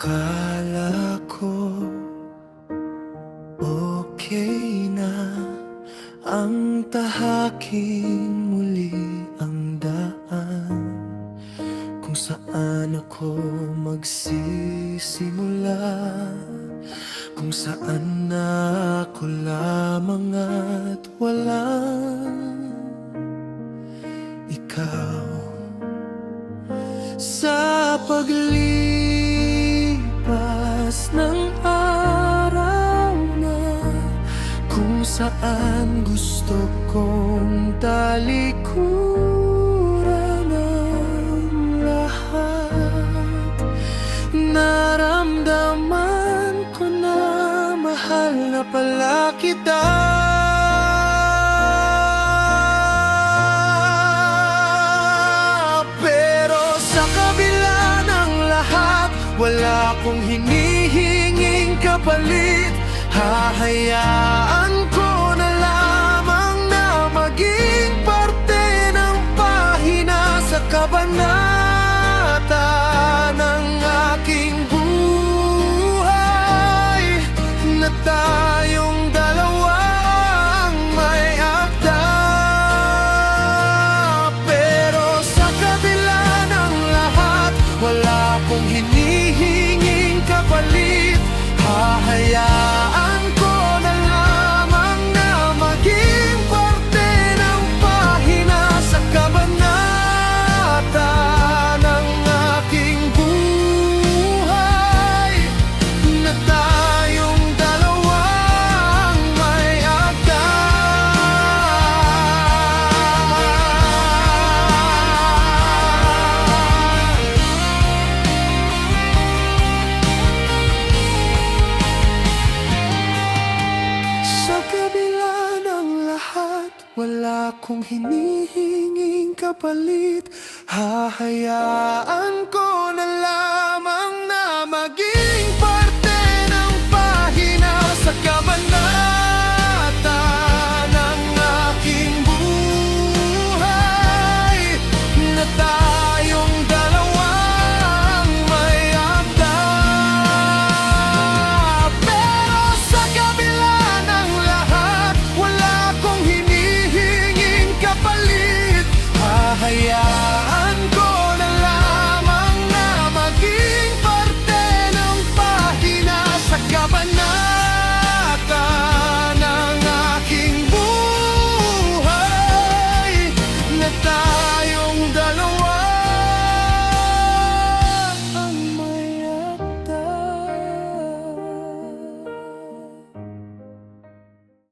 Akala ko okay na ang tahaking muli ang daan kung saan ako magsisimula, kung saan na ako lamang at walang ikaw. Sa paglipas ng araw na kung saan gusto kong talikuran ang lahat, naramdaman ko na mahal na pala kita. Wala akong hinihinging kapalit. Hahayaan ko na lamang na maging parte ng pahina sa kabanata ng aking buhay, na tayong dalawang may akda. Pero sa kabila ng lahat, wala akong hinihinging kapalit. Hahayaan ko na lamang na maging parte ng pahina sa kabanata ng aking buhay, na tayong dalawang may akda. Wala akong hinihinging kapalit. Hahayaan ko na lamang na maging parte ng pahina sa kabanata ng aking buhay, na tayong dalawang may akda. Pero sa kabila ng lahat, wala akong hahayaan ko na lamang na maging parte ng pahina sa kabanata ng aking buhay, na tayong dalawa